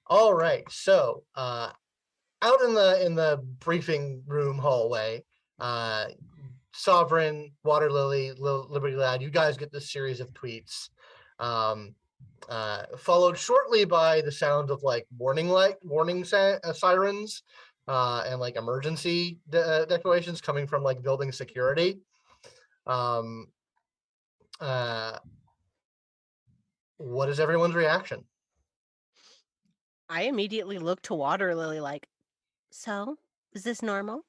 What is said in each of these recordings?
All right. So, out in the briefing room hallway, Sovereign, Waterlily, Liberty Lad, you guys get this series of tweets, followed shortly by the sound of like warning sirens, and like emergency declarations coming from like building security. Um, what is everyone's reaction? I immediately look to Waterlily like, so, is this normal?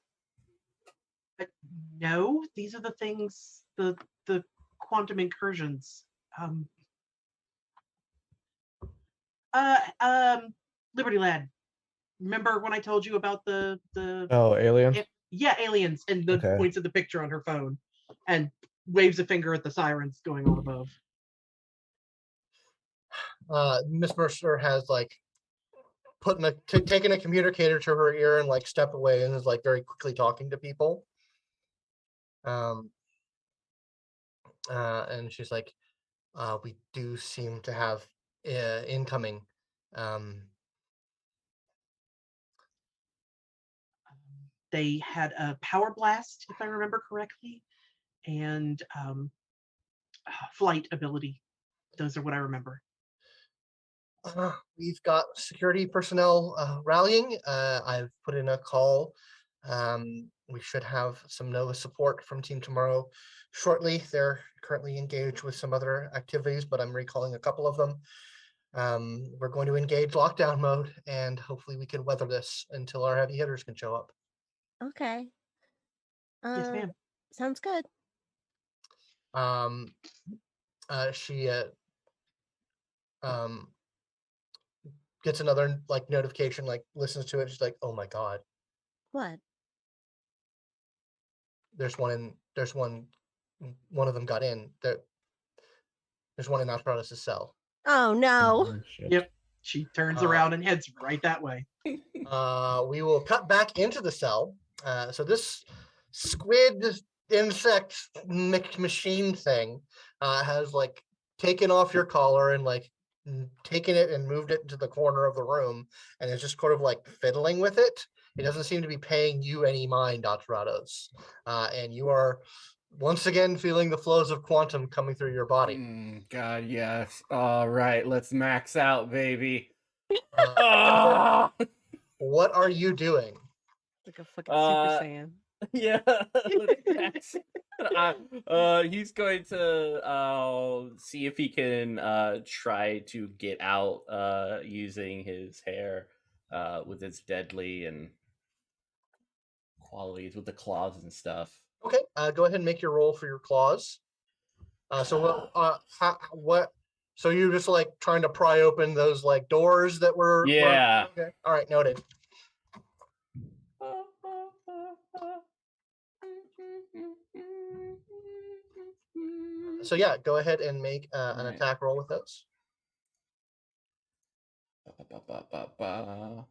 No, these are the things, the quantum incursions. Liberty Lad, remember when I told you about the aliens? yeah, aliens, and the points of the picture on her phone and waves a finger at the sirens going on above. Miss Mercer has like taken a communicator to her ear and like stepped away and is like very quickly talking to people. And she's like, we do seem to have incoming. They had a power blast, if I remember correctly, and flight ability. Those are what I remember. We've got security personnel rallying. I've put in a call. We should have some NOAA support from Team Tomorrow shortly. They're currently engaged with some other activities, but I'm recalling a couple of them. We're going to engage lockdown mode, and hopefully we can weather this until our heavy hitters can show up. Okay. Yes, ma'am. Sounds good. She gets another like notification, like listens to it. She's like, "Oh my god, What? There's one of them got in. There's one in Aterrados' cell." Oh no. Oh, shit. Yep. She turns around and heads right that way. We will cut back into the cell. So this squid insect machine thing has like taken off your collar and like taken it and moved it into the corner of the room and is just sort of like fiddling with it. It doesn't seem to be paying you any mind, Aterrados. And you are once again feeling the flows of quantum coming through your body. God, yes. All right, let's max out, baby. What are you doing? Like a fucking Super Saiyan. Yeah, let's max. He's going to see if he can try to get out using his hair with its deadly and qualities with the claws and stuff. Okay, go ahead and make your roll for your claws. So you're just like trying to pry open those like doors that were. Yeah. Okay. All right, noted. So yeah, go ahead and make an attack roll with those. 1,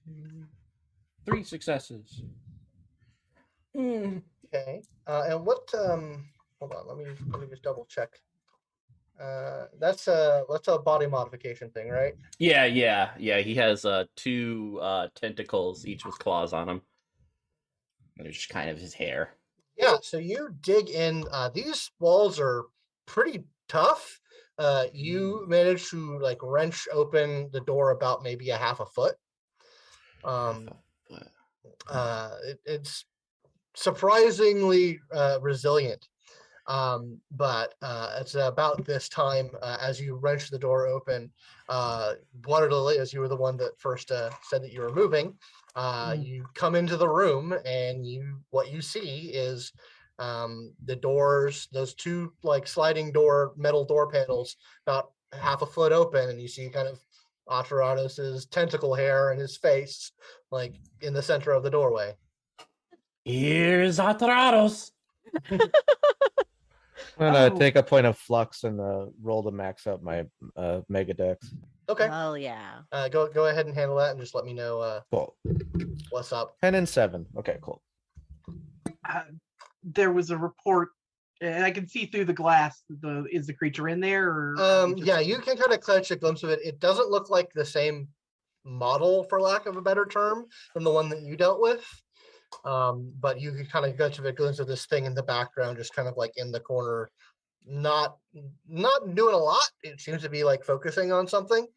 2, 3 successes. Okay. And what? Hold on. Let me just double check. That's a body modification thing, right? Yeah. He has 2 tentacles, each with claws on them. And it's just kind of his hair. Yeah. So you dig in. These walls are pretty tough. You manage to like wrench open the door about maybe a half a foot. It's surprisingly resilient. But it's about this time as you wrench the door open, Waterlily, as you were the one that first said that you were moving, you come into the room and what you see is the doors, those 2 like sliding door, metal door panels about half a foot open, and you see kind of Aterrados' tentacle hair and his face like in the center of the doorway. Here's Aterrados. I'm gonna take a point of flux and roll to max up my Mega Dex. Okay. Oh yeah. Go ahead and handle that, and just let me know Cool. what's up. 10 and 7. Okay, cool. There was a report, and I can see through the glass. Is the creature in there? Or Yeah, you can kind of catch a glimpse of it. It doesn't look like the same model, for lack of a better term, than the one that you dealt with. But you can kind of get a glimpse of this thing in the background, just kind of like in the corner, not doing a lot. It seems to be like focusing on something.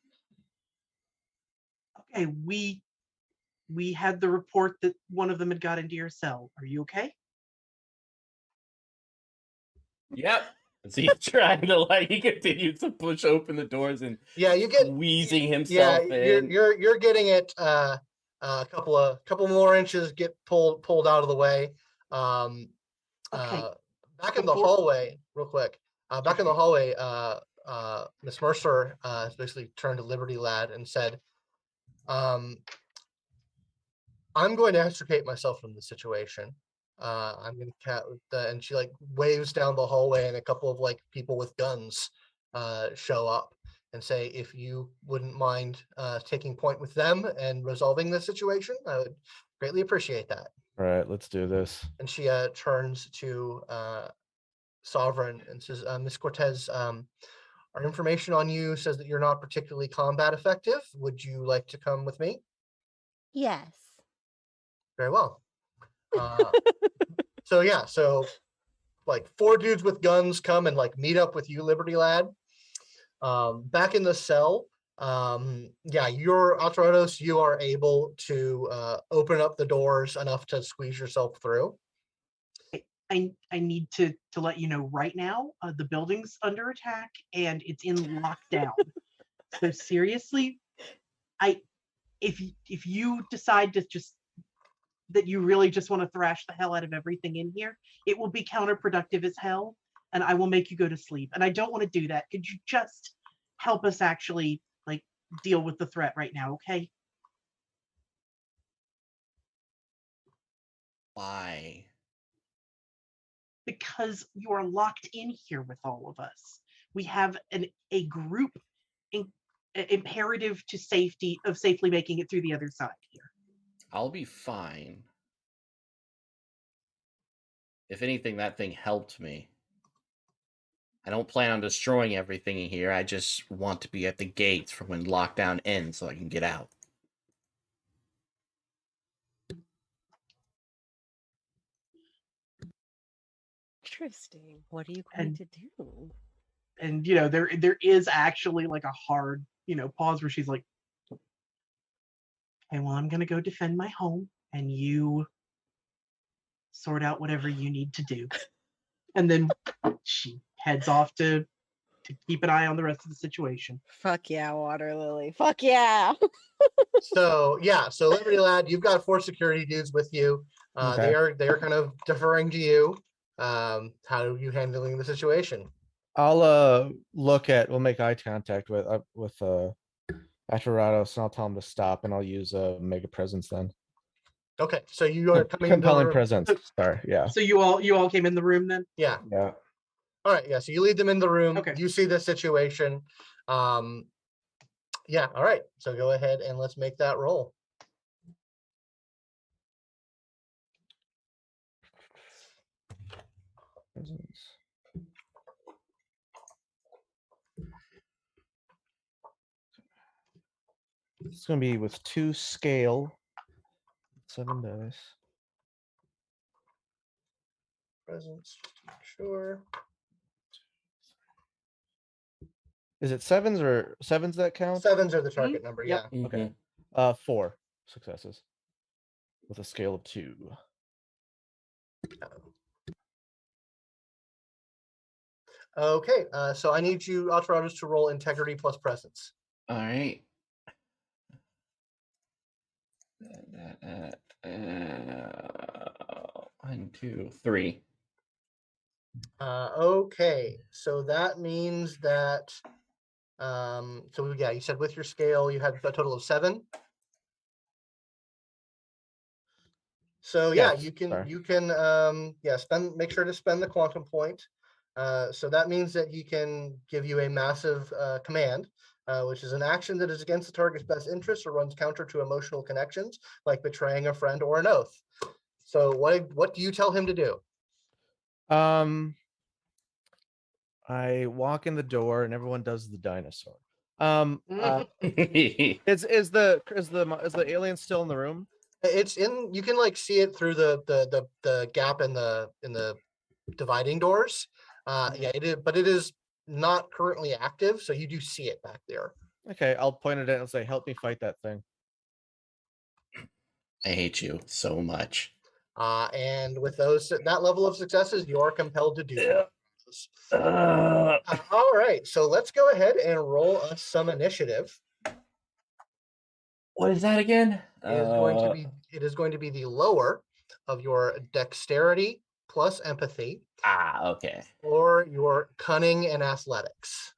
Okay, we had the report that one of them had got into your cell. Are you okay? Yep. So he's trying to he continues to push open the doors and You get squeezing himself in. You're getting it. A couple more inches get pulled out of the way. Okay. Back in the hallway, real quick. Back in the hallway, Miss Mercer basically turned to Liberty Lad and said, "I'm going to extricate myself from the situation. I'm going to and she like waves down the hallway, and a couple of like people with guns show up and say, if you wouldn't mind taking point with them and resolving this situation, I would greatly appreciate that." All right, let's do this. And she turns to Sovereign and says, "Miss Cortez, our information on you says that you're not particularly combat effective. Would you like to come with me?" Yes. Very well. So like 4 dudes with guns come and like meet up with you, Liberty Lad. Back in the cell, you're Aterrados, you are able to open up the doors enough to squeeze yourself through. I need to let you know right now, the building's under attack and it's in lockdown. So seriously, if you decide to that you really just want to thrash the hell out of everything in here, it will be counterproductive as hell, and I will make you go to sleep. And I don't want to do that. Could you just help us actually like deal with the threat right now, okay? Why? Because you are locked in here with all of us. We have a group imperative to safely making it through the other side here. I'll be fine. If anything, that thing helped me. I don't plan on destroying everything in here. I just want to be at the gates for when lockdown ends so I can get out. Interesting. What are you going to do? And you know, there is actually like a hard, pause where she's like, "Okay, well, I'm gonna go defend my home, and you sort out whatever you need to do." And then she heads off to keep an eye on the rest of the situation. Fuck yeah, Waterlily. Fuck yeah. So Liberty Lad, you've got 4 security dudes with you. Okay. They are kind of deferring to you. How are you handling the situation? I'll we'll make eye contact with Aterrados, and I'll tell him to stop, and I'll use a mega presence then. Okay, so you are coming into the Compelling room. presence. Sorry, yeah. So you all came in the room then? Yeah. Yeah. All right, yeah. So you lead them in the room. Okay. You see the situation. All right. So go ahead and let's make that roll. Presence. It's gonna be with 2 scale, 7 dice. Presence, just to make sure. Is it sevens that count? 7s are the target number. Yep. Yeah. Okay. 4 successes with a scale of 2. Okay. So I need you, Aterrados, to roll integrity plus presence. All right. 1, 2, 3. Okay. So that means that. You said with your scale you had a total of 7. So Yes, you can sorry. make sure to spend the quantum point. So that means that he can give you a massive command, which is an action that is against the target's best interest or runs counter to emotional connections, like betraying a friend or an oath. So what do you tell him to do? I walk in the door and everyone does the dinosaur. Is the alien still in the room? It's in. You can like see it through the gap in the dividing doors. Yeah, it is, but it is not currently active, so you do see it back there. Okay, I'll point it at and say, "Help me fight that thing." I hate you so much. And with that level of successes, you are compelled to do so. All right, so let's go ahead and roll us some initiative. What is that again? It is going to be the lower of your dexterity plus empathy, Okay. or your cunning and athletics.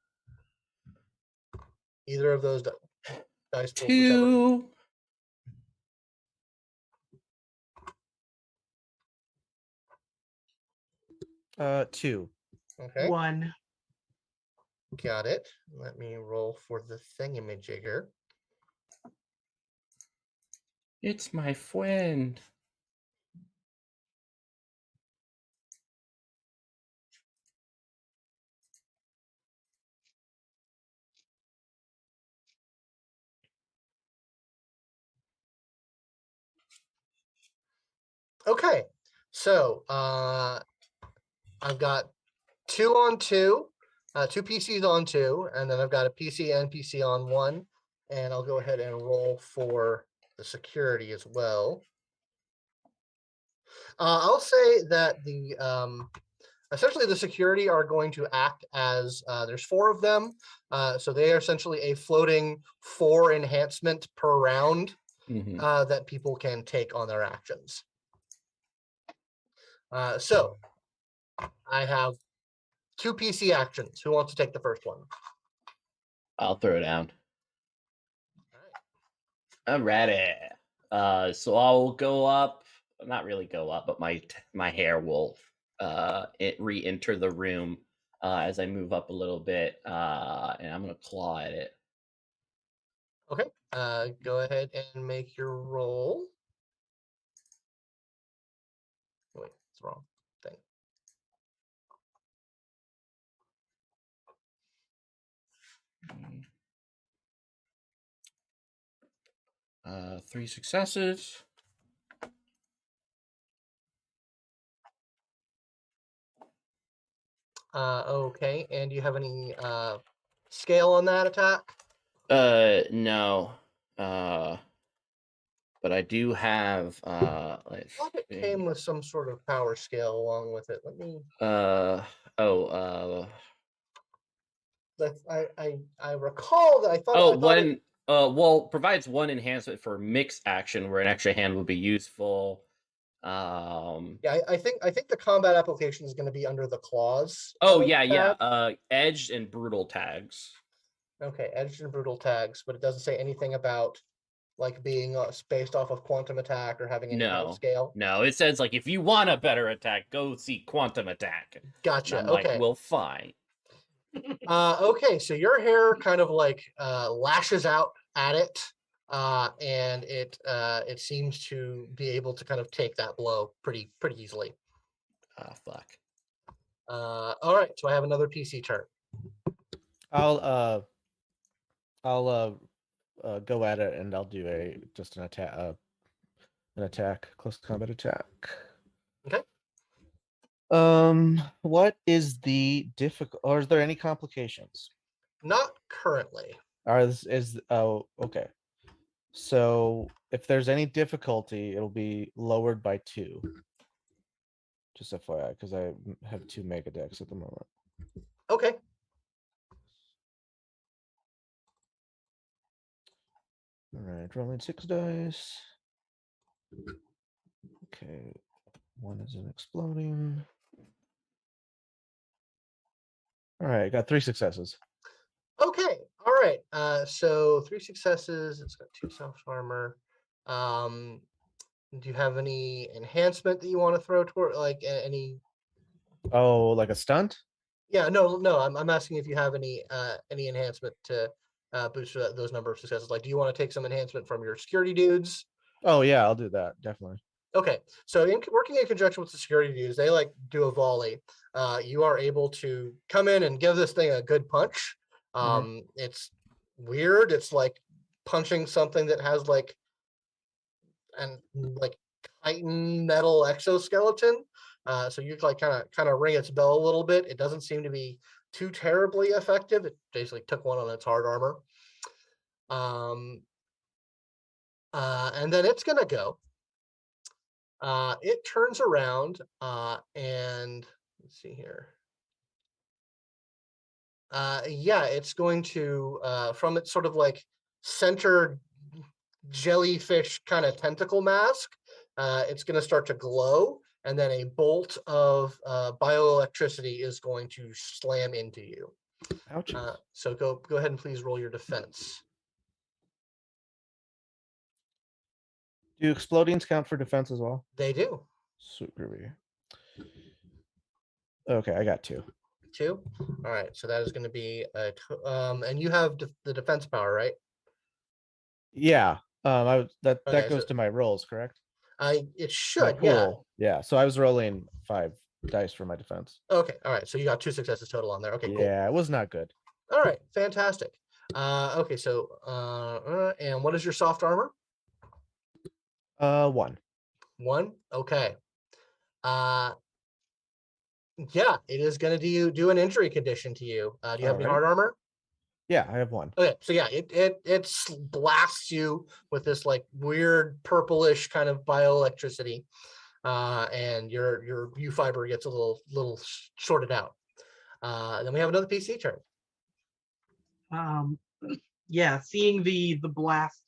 Either of those dice. Whichever. 2. Two. Okay. 1. Got it. Let me roll for the thingamajigger. It's my friend. Okay, so I've got 2 on 2, 2 PCs on 2, and then I've got a PC and PC on 1, and I'll go ahead and roll for the security as well. I'll say that essentially the security are going to act as there's 4 of them, so they are essentially a floating 4 enhancement per round that people can take on their actions. So I have 2 PC actions. Who wants to take the first one? I'll throw it down. I'm ready. So I'll go up. Not really go up, but my hair will re-enter the room as I move up a little bit, and I'm gonna claw at it. Okay. Go ahead and make your roll. Wait, it's the wrong thing. Mm. 3 successes. Okay, and do you have any scale on that attack? No. But I do have I thought it came with some sort of power scale along with it. Let me. I recall that I thought. Provides 1 enhancement for mixed action where an extra hand would be useful. Yeah, I think the combat application is going to be under the claws. Edged and brutal tags. Okay, edged and brutal tags, but it doesn't say anything about like being spaced off of quantum attack or having any kind of scale. No, it says like if you want a better attack, go see quantum attack. Gotcha. And I'm okay. Like, well, fine. Okay, so your hair kind of like lashes out at it, and it seems to be able to kind of take that blow pretty easily. Fuck. All right, so I have another PC turn. I'll go at it, and I'll do an attack, close combat attack. Okay. What is the difficult, or is there any complications? Not currently. Okay. So if there's any difficulty, it'll be lowered by 2. Just FYI, because I have 2 mega decks at the moment. Okay. All right, rolling 6 dice. Okay, 1 isn't exploding. All right, got 3 successes. Okay, all right. So 3 successes. It's got 2 self-armor. Do you have any enhancement that you want to throw toward, like any? Oh, like a stunt? Yeah, no. I'm asking if you have any enhancement to boost those number of successes. Like, do you want to take some enhancement from your security dudes? Oh yeah, I'll do that definitely. Okay, so working in conjunction with the security dudes, they like do a volley. You are able to come in and give this thing a good punch. It's weird. It's like punching something that has like chitin metal exoskeleton. So you like kind of ring its bell a little bit. It doesn't seem to be too terribly effective. It basically took one on its hard armor. And then it's gonna go. It turns around and let's see here. Yeah, it's going to from its sort of like center jellyfish kind of tentacle mask. It's going to start to glow, and then a bolt of bioelectricity is going to slam into you. Ouchies. So go ahead and please roll your defense. Do explodings count for defense as well? They do. Sweet groovy. Okay, I got 2. 2. All right, so that is going to be and you have the defense power, right? Yeah. that Okay, goes so- to my rolls, correct? It My should, yeah. pool. Yeah. So I was rolling 5 dice for my defense. Okay, all right. So you got 2 successes total on there. Okay, cool. Yeah, it was not good. All right, fantastic. Okay, so and what is your soft armor? 1. 1. Okay. Yeah, it is going to do an injury condition to you. Do you have any Alright. hard armor? Yeah, I have 1. Okay, so yeah, it blasts you with this like weird purplish kind of bioelectricity, and your U fiber gets a little shorted out. Then we have another PC turn. Yeah, seeing the blast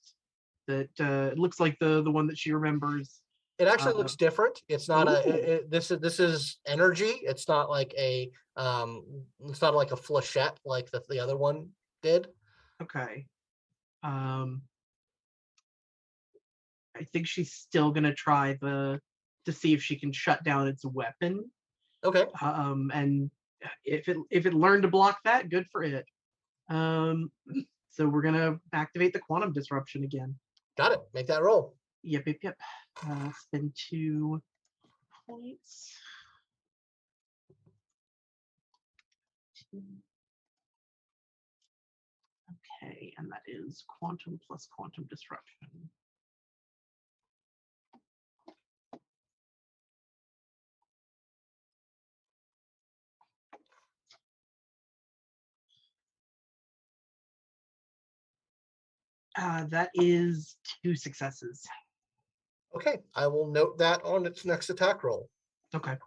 that it looks like the one that she remembers. It actually looks different. It's not Ooh. this is energy. It's not like a flechette like the other one did. Okay. I think she's still gonna try to see if she can shut down its weapon. Okay, And if it learned to block that, good for it. So we're gonna activate the quantum disruption again. got it. Make that roll. Yep. Spend 2 points. Okay, and that is quantum plus quantum disruption. That is 2 successes. Okay, I will note that on its next attack roll. Okay.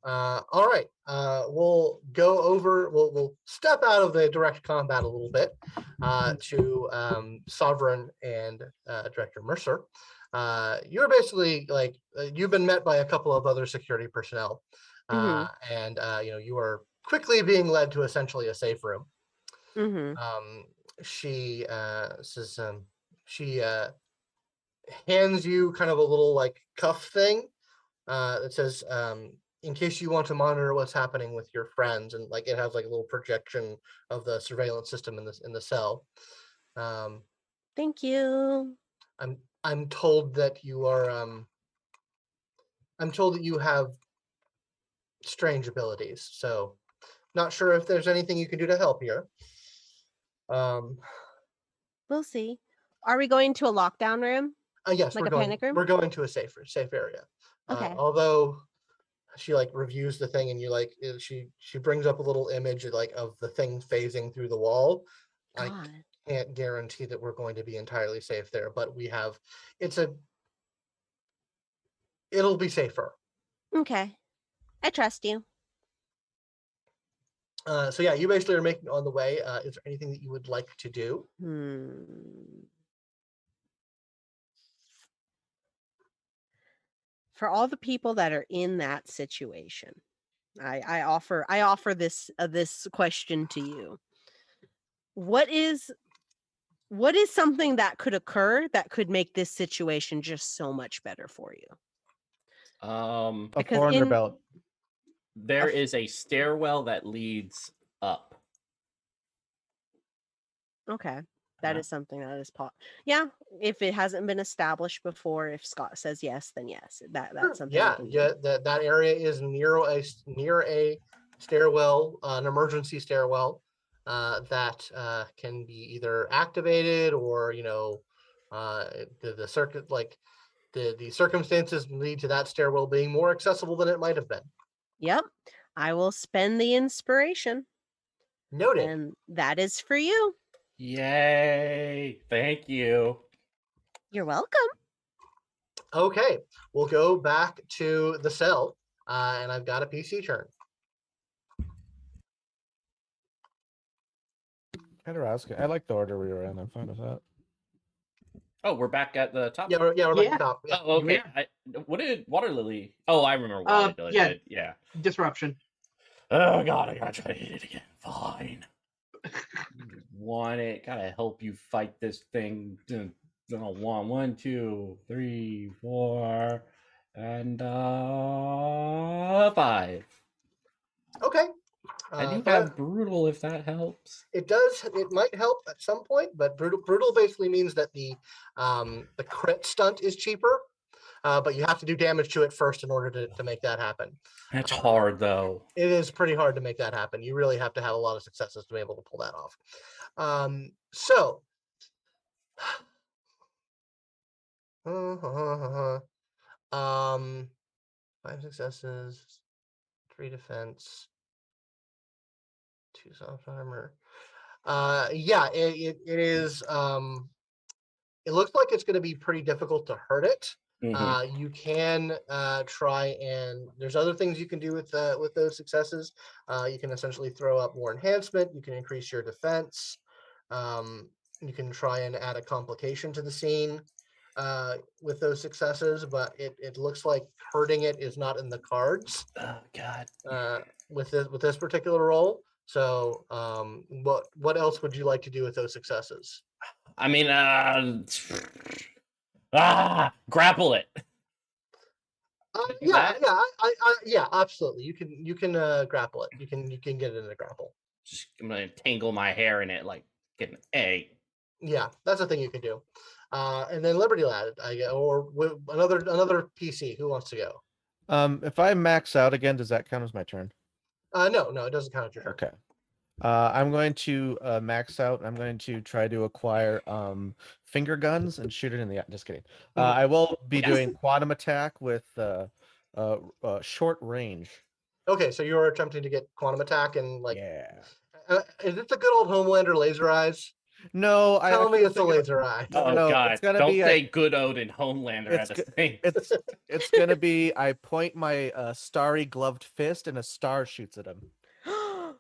All right. We'll go over. We'll step out of the direct combat a little bit to Sovereign and Director Mercer. You're basically like you've been met by a couple of other security personnel, and you are quickly being led to essentially a safe room. She says she hands you kind of a little like cuff thing that says in case you want to monitor what's happening with your friends, and like it has like a little projection of the surveillance system in the cell. Thank you. I'm told that you are I'm told that you have strange abilities, so not sure if there's anything you can do to help here. We'll see. Are we going to a lockdown room? Yes, Like a panic room? we're going to a safe area. Okay. Although she like reviews the thing, and you like she brings up a little image of the thing phasing through the wall. God. I can't guarantee that we're going to be entirely safe there, but we have it'll be safer. Okay. I trust you. So yeah, you basically are making on the way. Is there anything that you would like to do? For all the people that are in that situation, I offer this question to you. What is something that could occur that could make this situation just so much better for you? A Because foreigner belt. There is a stairwell that leads up. Okay. That is something that is yeah, if it hasn't been established before, if Scott says yes, then yes. That's something. That area is near a stairwell, an emergency stairwell. that can be either activated or the circuit the circumstances lead to that stairwell being more accessible than it might have been. Yep. I will spend the inspiration. Noted. And that is for you. Yay! Thank you. You're welcome. Okay, we'll go back to the cell, and I've got a PC turn. I like the order we were in. I'm fine with that. Oh, we're back at the top. Yeah, we're back Yeah. at the top. Yeah. Oh, okay. What did Waterlily? Oh, I remember what Waterlily yeah. did. Yeah. Disruption. Oh God, I gotta try to hit it again. Fine. Want it? Gotta help you fight this thing. One, 2, 3, 4, and 5. Okay. I do five- have brutal if that helps. It does. It might help at some point, but brutal basically means that the crit stunt is cheaper, but you have to do damage to it first in order to make that happen. That's hard though. It is pretty hard to make that happen. You really have to have a lot of successes to be able to pull that off. So. 5 successes, 3 defense, 2 soft armor. Yeah, it is. It looks like it's going to be pretty difficult to hurt it. You can try, and there's other things you can do with those successes. You can essentially throw up more enhancement. You can increase your defense. You can try and add a complication to the scene with those successes, but it looks like hurting it is not in the cards. Oh God. With this particular roll. So, what else would you like to do with those successes? I mean, grapple it. Yeah, absolutely. You can grapple it. You can get it in a grapple. I'm gonna tangle my hair in it like get an egg. Yeah, that's a thing you can do. And then Liberty Lad, or another PC. Who wants to go? If I max out again, does that count as my turn? No, it doesn't count as your turn. Okay. I'm going to max out. I'm going to try to acquire finger guns and shoot it in the. Just kidding. I will be doing quantum attack with short range. Okay, so you're attempting to get quantum attack and Yeah. Is it the good old Homelander laser eyes? No, Tell me it's a laser eye. Oh No, God! it's gonna Don't be say good Odin Homelander at the same. It's gonna be. I point my starry gloved fist and a star shoots at him. Yeah.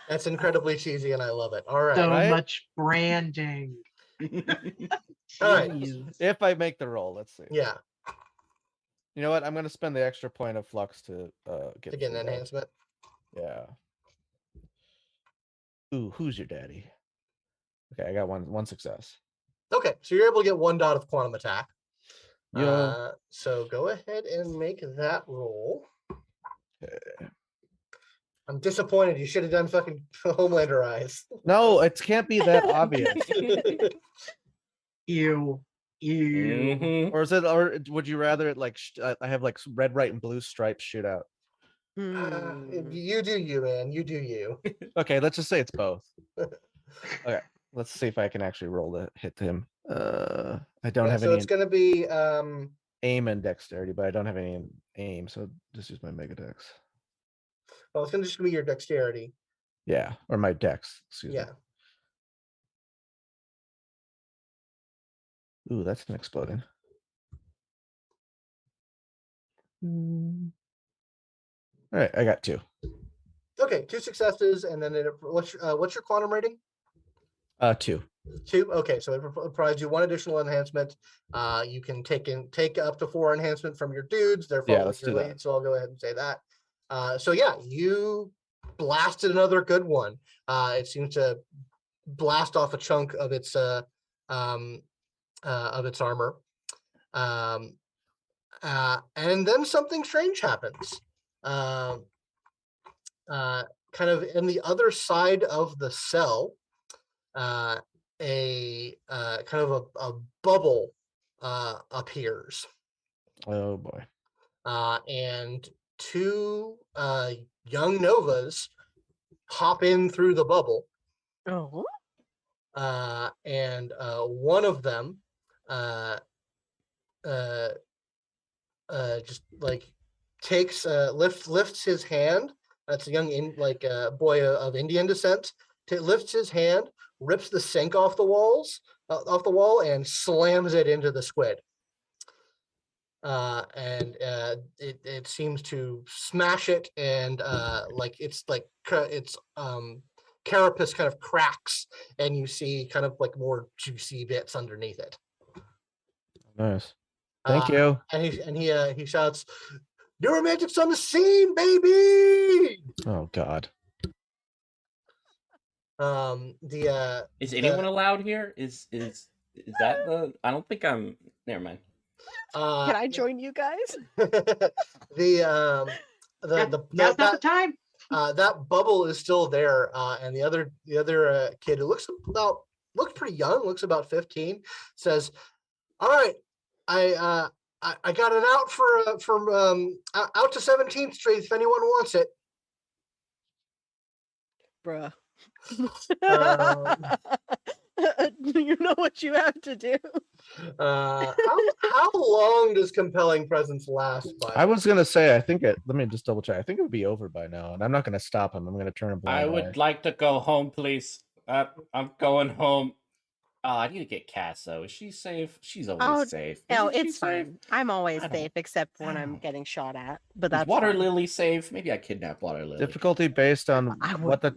That's incredibly cheesy, and I love it. All right. So right? much branding. All right. If I make the roll, let's see. Yeah, You know what? I'm gonna spend the extra point of flux to get to get an through that. enhancement. Yeah. Ooh, who's your daddy? Okay, I got one success. Okay, so you're able to get 1 dot of quantum attack. Yo. So go ahead and make that roll. Okay. I'm disappointed. You should have done fucking Homelander eyes. No, it can't be that obvious. Ew. Ew. Or is it? Or would you rather it like I have like red, white, and blue stripes shoot out? You do you, man. You do you. Okay, let's just say it's both. Okay, let's see if I can actually roll to hit him. I don't have So any it's going to be aim and dexterity, but I don't have any aim, so just use my mega dex. well, it's going to just be your dexterity. Yeah, or my dex. Excuse me. Ooh, that's an exploding. All right, I got 2. Okay, 2 successes, and then what's your quantum rating? 2. 2. Okay, so it provides you 1 additional enhancement. You can take up to 4 enhancement from your dudes. They're following let's your do lead, that. so I'll go ahead and say that. So yeah, you blasted another good one. It seems to blast off a chunk of its armor. And then something strange happens. Kind of in the other side of the cell, a kind of a bubble appears. Oh boy. And 2 young novas pop in through the bubble. Oh. And one of them just like takes lifts his hand. That's a young boy of Indian descent. Lifts his hand, rips the sink off the wall, and slams it into the squid. And it seems to smash it, and its carapace kind of cracks, and you see kind of like more juicy bits underneath it. Nice. Thank you. And he shouts, "Neuromagic's on the scene, baby!" Oh God. Is anyone allowed here? Is that the? I don't think I'm. Never mind. Can I join you guys? Now's not the time. That bubble is still there, and the other kid who looks pretty young, looks about 15, says, "All right, I got an out from out to 17th Street if anyone wants it." Bruh. Um, You know what you have to do. how long does compelling presence last? I was gonna say, I think let me just double check. I think it would be over by now, and I'm not gonna stop him. I'm gonna turn a blind I eye. would like to go home, please. I'm going home. I need to get Cass though. Is she safe? She's always safe. No, Isn't she it's safe? fine. I'm always I don't- safe, except I when I'm don't- getting shot at. But Is that's Waterlily safe? Maybe I kidnapped Waterlily. Difficulty based on I what the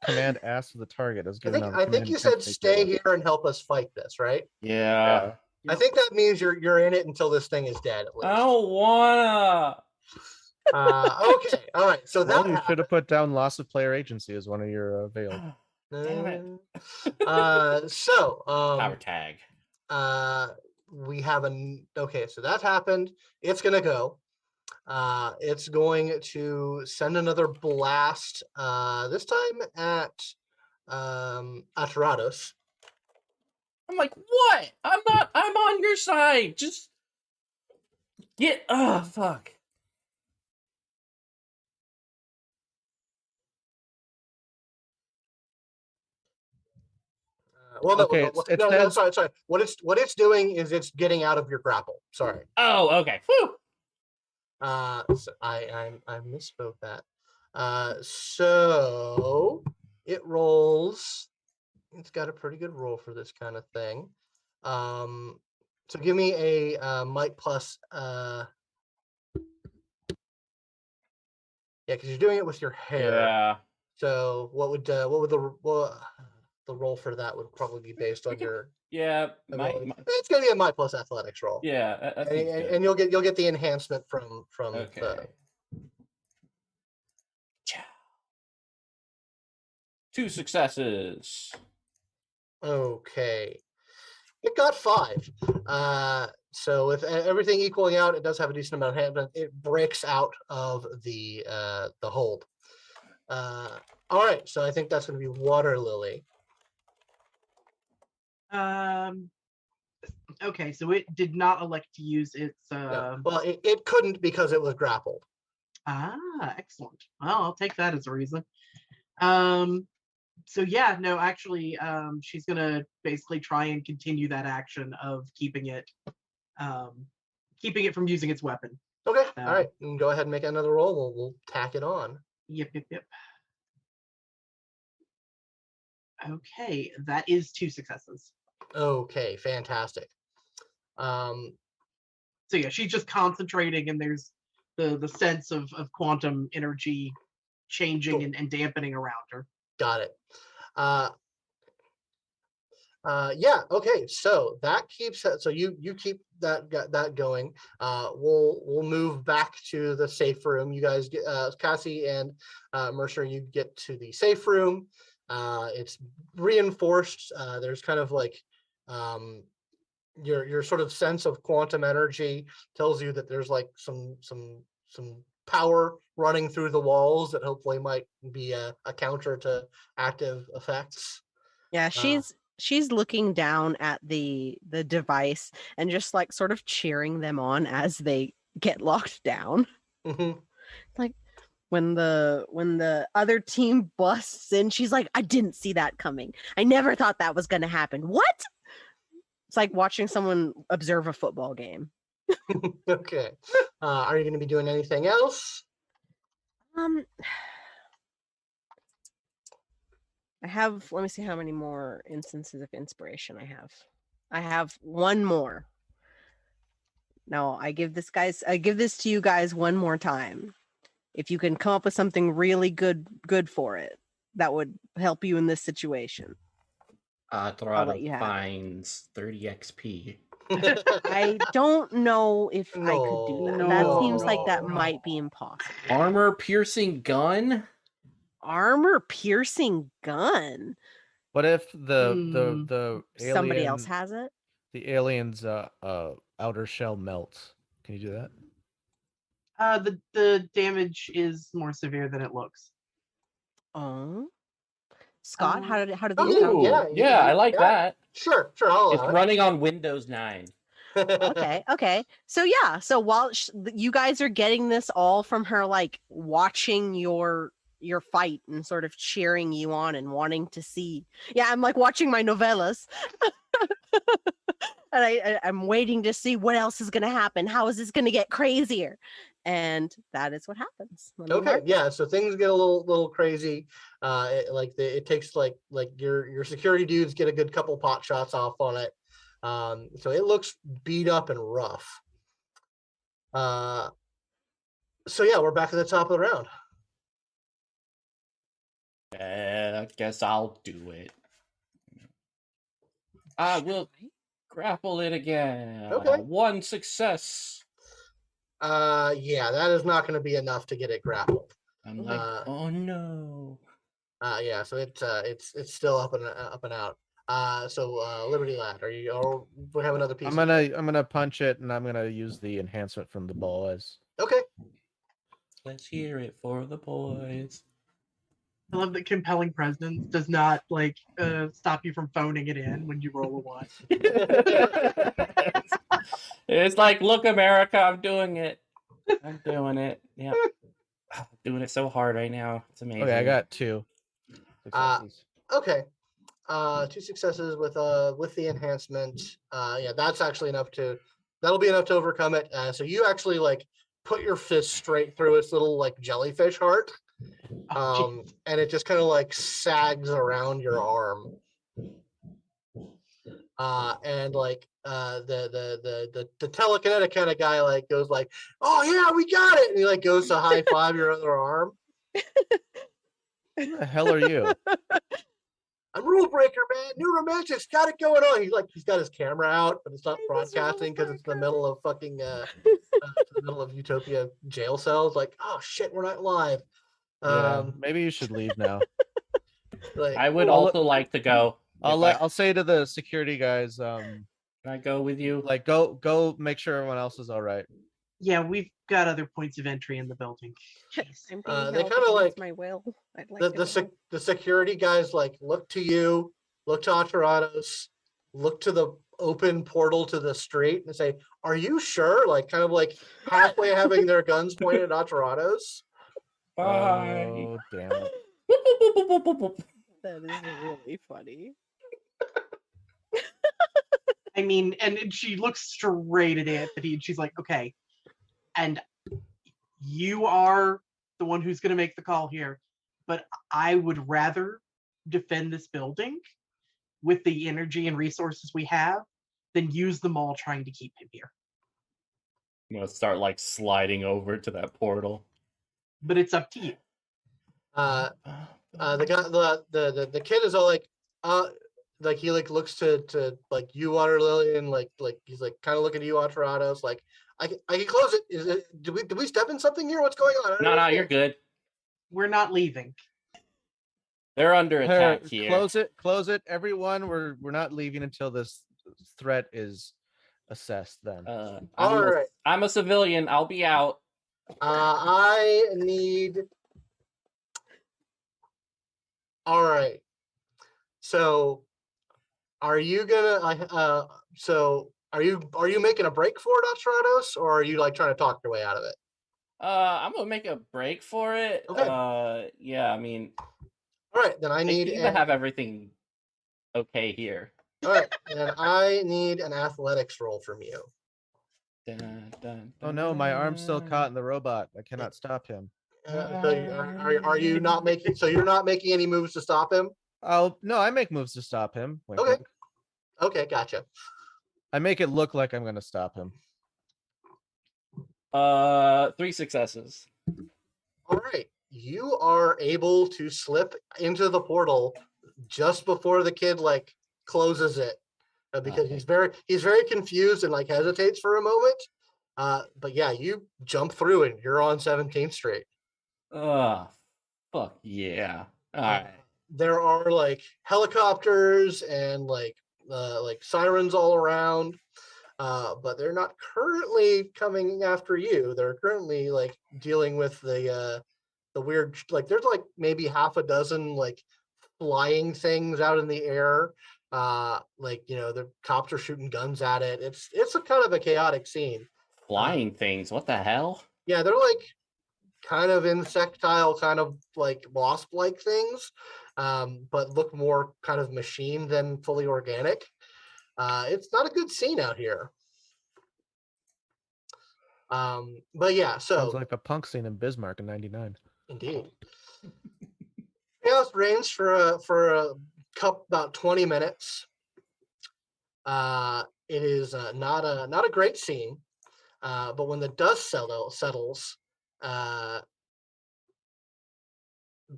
command asks of the target is I given think on command you said intensity stay table. here and help us fight this, right? Yeah. I think that means you're in it until this thing is dead, at least. I don't wanna. Okay, all right. So Well, that you should have put down loss of player agency as one of your veiled. Damn it. Power tag. We have okay, so that happened. It's gonna go. It's going to send another blast, this time at Aterrados. I'm like, what? I'm on your side. Just get. Oh, fuck. Well, no, Okay, no, sorry. What it's doing is it's getting out of your grapple. Sorry. Oh, okay. Whew. So I misspoke that. So it rolls. It's got a pretty good roll for this kind of thing. So give me a might plus. Yeah, because you're doing it with your hair. Yeah. So what would the roll for that would probably be based on your. Yeah. It's gonna be a might plus athletics roll. Yeah. That seems good. And you'll get the enhancement from Okay. the. 2 successes. Okay. It got 5. So with everything equaling out, it does have a decent amount of hand, but it breaks out of the hold. All right, so I think that's going to be Waterlily. Okay, so it did not elect to use its. No. Well, it couldn't because it was grappled. Excellent. Well, I'll take that as a reason. So yeah, no, actually, she's gonna basically try and continue that action of keeping it from using its weapon. Okay, all right, and go ahead and make another roll. We'll tack it on. Yep. Okay, that is 2 successes. Okay, fantastic. So yeah, she's just concentrating, and there's the sense of quantum energy changing Cool. and dampening around her. Got it. Yeah. Okay. So that keeps. So you keep that going. We'll move back to the safe room. You guys get Cassie and Mercer. You get to the safe room. It's reinforced. There's kind of like your sort of sense of quantum energy tells you that there's like some power running through the walls that hopefully might be a counter to active effects. Yeah, she's looking down at the device and just like sort of cheering them on as they get locked down. Mm-hmm. Like, when the other team busts in, she's like, I didn't see that coming. I never thought that was gonna happen. What? It's like watching someone observe a football game. Okay. Are you going to be doing anything else? I have, let me see how many more instances of inspiration I have. I have one more. Now I give this to you guys one more time. If you can come up with something really good for it, that would help you in this situation. Aterrados finds 30 XP. I don't know if I could do that. That seems like that No. might be impossible. Armor piercing gun? Armor piercing gun. What if the alien, Somebody else has it? the alien's outer shell melts? Can you do that? The damage is more severe than it looks. Oh. Scott, how did Oh, these yeah, sound? yeah. Yeah, I like that. Sure, I'll It's allow it. running on Windows 9. Okay. So yeah, so while you guys are getting this all from her, like watching your fight and sort of cheering you on and wanting to see. Yeah, I'm like watching my novellas. And I'm waiting to see what else is going to happen. How is this going to get crazier? And that is what happens. Okay, yeah. So things get a little crazy. It takes like your security dudes get a good couple pot shots off on it. So it looks beat up and rough. So yeah, we're back at the top of the round. I guess I'll do it. I will grapple it again. Okay. 1 success. Yeah, that is not going to be enough to get it grappled. I'm like, oh no. Yeah, so it's still up and out. So Liberty Lad, we have another piece. I'm gonna punch it, and I'm gonna use the enhancement from the boys. Okay. Let's hear it for the boys. I love that compelling presence does not stop you from phoning it in when you roll a 1. It's like, look, America, I'm doing it. I'm doing it. Yeah. I'm doing it so hard right now. It's amazing. Okay, I got 2 successes. Okay. 2 successes with the enhancement. Yeah, that's actually that'll be enough to overcome it. So you actually like put your fist straight through its little like jellyfish heart. And it just kind of like sags around your arm. And like the telekinetic kind of guy like goes like, oh yeah, we got it, and he like goes to high five your other arm. Who the hell are you? I'm Rule Breaker, man. New Romantics got it going on. He's got his camera out, but it's not broadcasting because it's the middle of fucking the middle of Utopia jail cells. Like, oh shit, we're not live. Yeah, maybe you should leave now. Like, I would also like to go. I'll say to the security guys, Can I go with you? like go make sure everyone else is all right. Yeah, we've got other points of entry in the building. I'm being they held kinda like- against my will. I'd like the security guys like look to you, look to Aterrados, look to the open portal to the street and say, are you sure? Like kind of like halfway having their guns pointed at Aterrados. Bye. Oh damn it! That is really funny. I mean, and she looks straight at Anthony and she's like, okay, and you are the one who's going to make the call here, but I would rather defend this building with the energy and resources we have than use them all trying to keep him here. I'm gonna start like sliding over to that portal. But it's up to you. The guy, the kid is all like he like looks to like you, Waterlily, and like he's like kind of looking at you, Aterrados. Like I can close it. Is it? Did we step in something here? What's going on? No, you're good. We're not leaving. They're under attack here. Close it, everyone. We're not leaving until this threat is assessed. Then. I'm a civilian. I'll be out. I need. All right. So, are you gonna? So are you making a break for it, Aterrados, or are you like trying to talk your way out of it? I'm gonna make a break for it. Okay. Yeah, I mean, All right, then I they need seem to have everything okay here. all right, then I need an athletics roll from you. Dun, dun, Oh no, my arm's still dun. caught in the robot. I cannot stop him. Are you not making? So you're not making any moves to stop him? Oh no, I make moves to stop him. Wink, Okay. wink. Okay, gotcha. I make it look like I'm gonna stop him. 3 successes. All right, you are able to slip into the portal just before the kid like closes it because Okay. he's very confused and like hesitates for a moment. But yeah, you jump through and you're on 17th Street. Fuck yeah. Uh, Alright. There are like helicopters and like sirens all around, but they're not currently coming after you. They're currently like dealing with the weird like there's like maybe half a dozen like flying things out in the air. Like the cops are shooting guns at it. It's a kind of a chaotic scene. Flying things, what the hell? Yeah, they're like kind of insectile, kind of like wasp-like things, but look more kind of machine than fully organic. It's not a good scene out here. But yeah, Sounds so like a punk scene in Bismarck in '99. indeed, chaos reigns for a cup about 20 minutes. It is not a great scene, but when the dust settles,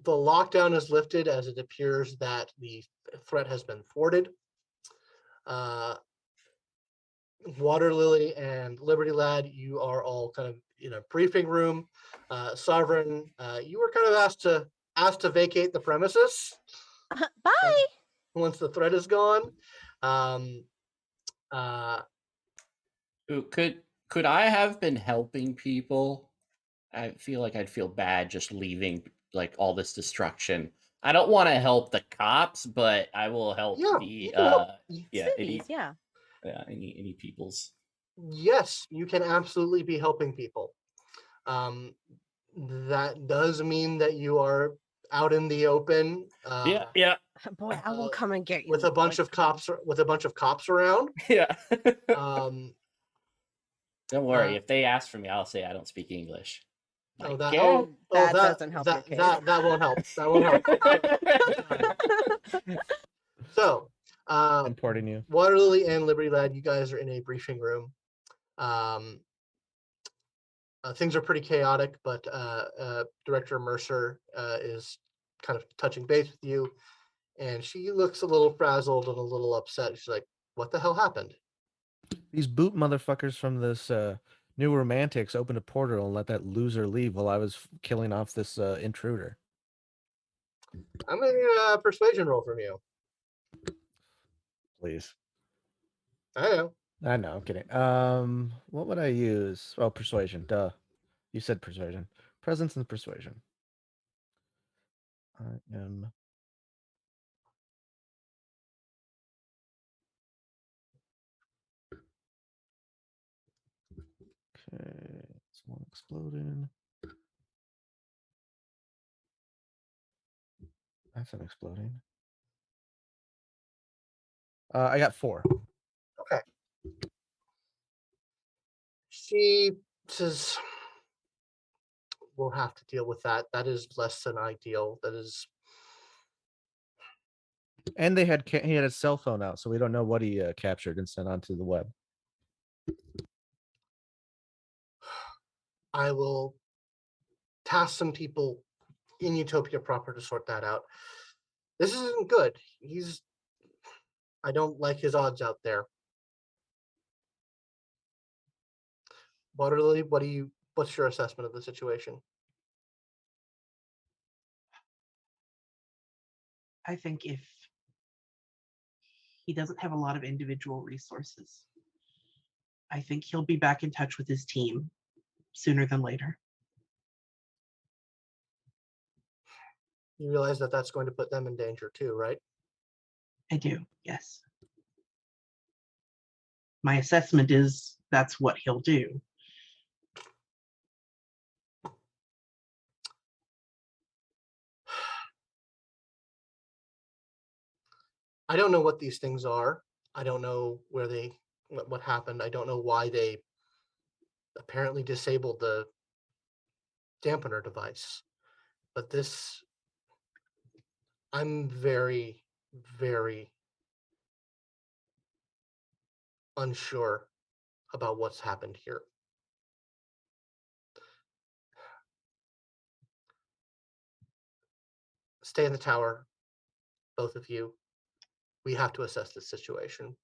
the lockdown is lifted as it appears that the threat has been thwarted. Waterlily and Liberty Lad, you are all kind of in a briefing room. Sovereign, you were kind of asked to vacate the premises Bye. once the threat is gone. Um, Ooh, could I have been helping people? I feel like I'd feel bad just leaving like all this destruction. I don't want to help the cops, but I will help Yeah, the you can help. any Cities, yeah. any peoples. Yes, you can absolutely be helping people. That does mean that you are out in the open. Yeah, Boy, I will come and get you. With a bunch boy. of cops around. yeah. Um, Don't worry. uh, If they ask for me, I'll say I don't speak English. oh, Like, That doesn't help your case. That won't help. That won't help. So, Importing you. Waterlily and Liberty Lad, you guys are in a briefing room. Things are pretty chaotic, but Director Mercer is kind of touching base with you, and she looks a little frazzled and a little upset. She's like, "What the hell happened?" These boot motherfuckers from this New Romantics opened a portal and let that loser leave while I was killing off this intruder. I'm gonna need a persuasion roll from you. Please. I know. I know, I'm kidding. What would I use? Oh, persuasion. Duh. You said persuasion. Presence and persuasion. I am. Okay, it's one exploding. That's an exploding. I got 4. Okay. She says, "We'll have to deal with that. That is less than ideal. That is." And he had his cell phone out, so we don't know what he captured and sent onto the web. I will task some people in Utopia proper to sort that out. This isn't good. I don't like his odds out there. Waterlily, what's your assessment of the situation? I think if he doesn't have a lot of individual resources, I think he'll be back in touch with his team sooner than later. You realize that that's going to put them in danger too, right? I do, yes. My assessment is that's what he'll do. I don't know what these things are. I don't know what happened. I don't know why they apparently disabled the dampener device. But I'm very, very unsure about what's happened here. Stay in the tower, both of you. We have to assess this situation.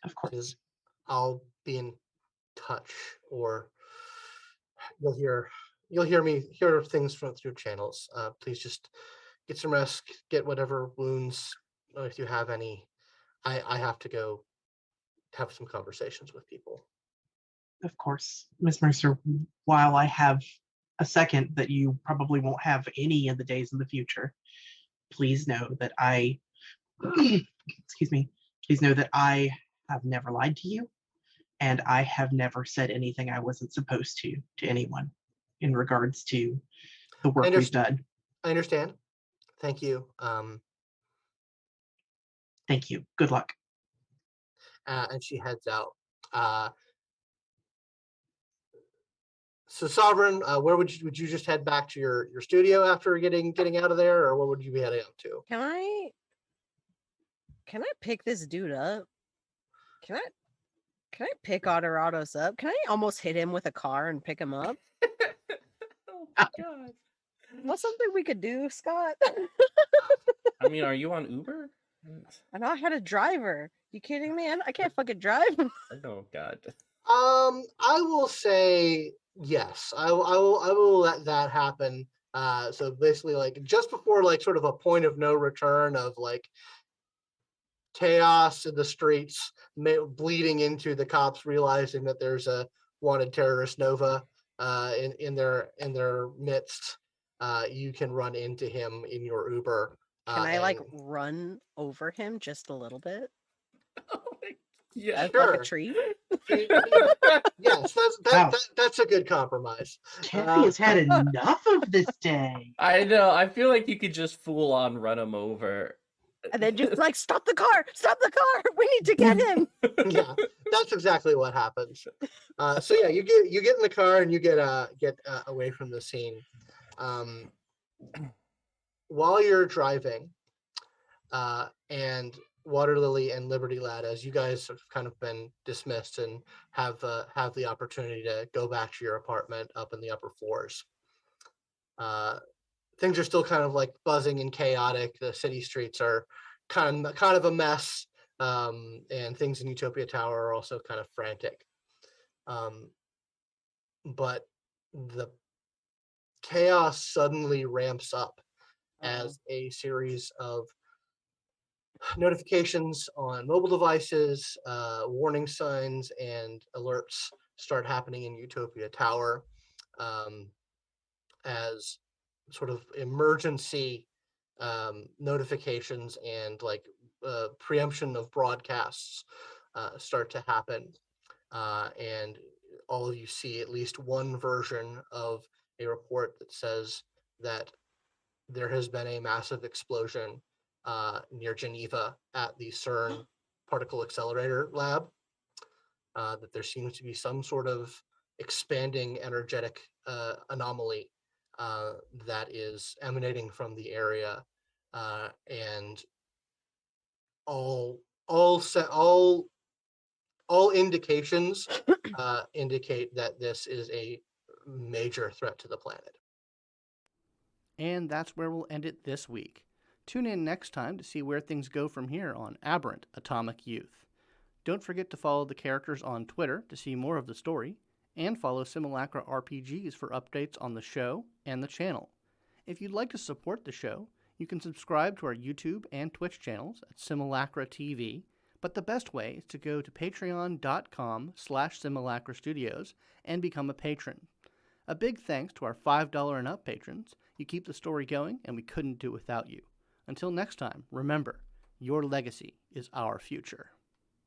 Of course. I'll be in touch, or you'll hear things through channels. Please just get some rest, get whatever wounds, if you have any. I have to go have some conversations with people. Of course, Miss Mercer, while I have a second that you probably won't have any in the days in the future, please know that excuse me, please know that I have never lied to you, and I have never said anything I wasn't supposed to anyone in regards to the work we've done. I understand. Thank you. Thank you. Good luck. And she heads out. So Sovereign, where would you just head back to your studio after getting out of there, or what would you be heading up to? Can I pick this dude up? Can I pick Aterrados up? Can I almost hit him with a car and pick him up? Oh my god. What's something we could do, Scott? I mean, are you on Uber? I know I had a driver. You kidding me? I can't fucking drive. Oh god. I will say yes. I will let that happen. So basically, like just before like sort of a point of no return of like chaos in the streets, bleeding into the cops realizing that there's a wanted terrorist Nova in their midst. You can run into him in your Uber. Can I like run over him just a little bit? Oh yeah, As like a treat? Yes, that's a good compromise. Kathy has had enough of this day. I know. I feel like you could just full on run him over. And then just like, stop the car! Stop the car! We need to get him! Yeah, that's exactly what happens. So yeah, you get in the car and you get away from the scene. While you're driving, and Waterlily and Liberty Lad, as you guys have kind of been dismissed and have the opportunity to go back to your apartment up in the upper floors. Things are still kind of like buzzing and chaotic. The city streets are kind of a mess, and things in Utopia Tower are also kind of frantic. But the chaos suddenly ramps up as a series of notifications on mobile devices, warning signs, and alerts start happening in Utopia Tower, as sort of emergency notifications and like preemption of broadcasts start to happen, and all of you see at least one version of a report that says that there has been a massive explosion near Geneva at the CERN particle accelerator lab, that there seems to be some sort of expanding energetic anomaly that is emanating from the area, and all indications indicate that this is a major threat to the planet. And that's where we'll end it this week. Tune in next time to see where things go from here on Aberrant Atomic Youth. Don't forget to follow the characters on Twitter to see more of the story, and follow Simulacra RPGs for updates on the show and the channel. If you'd like to support the show, you can subscribe to our YouTube and Twitch channels at Simulacra TV, but the best way is to go to patreon.com/Simulacra Studios and become a patron. A big thanks to our $5 and up patrons. You keep the story going, and we couldn't do it without you. Until next time, remember, your legacy is our future.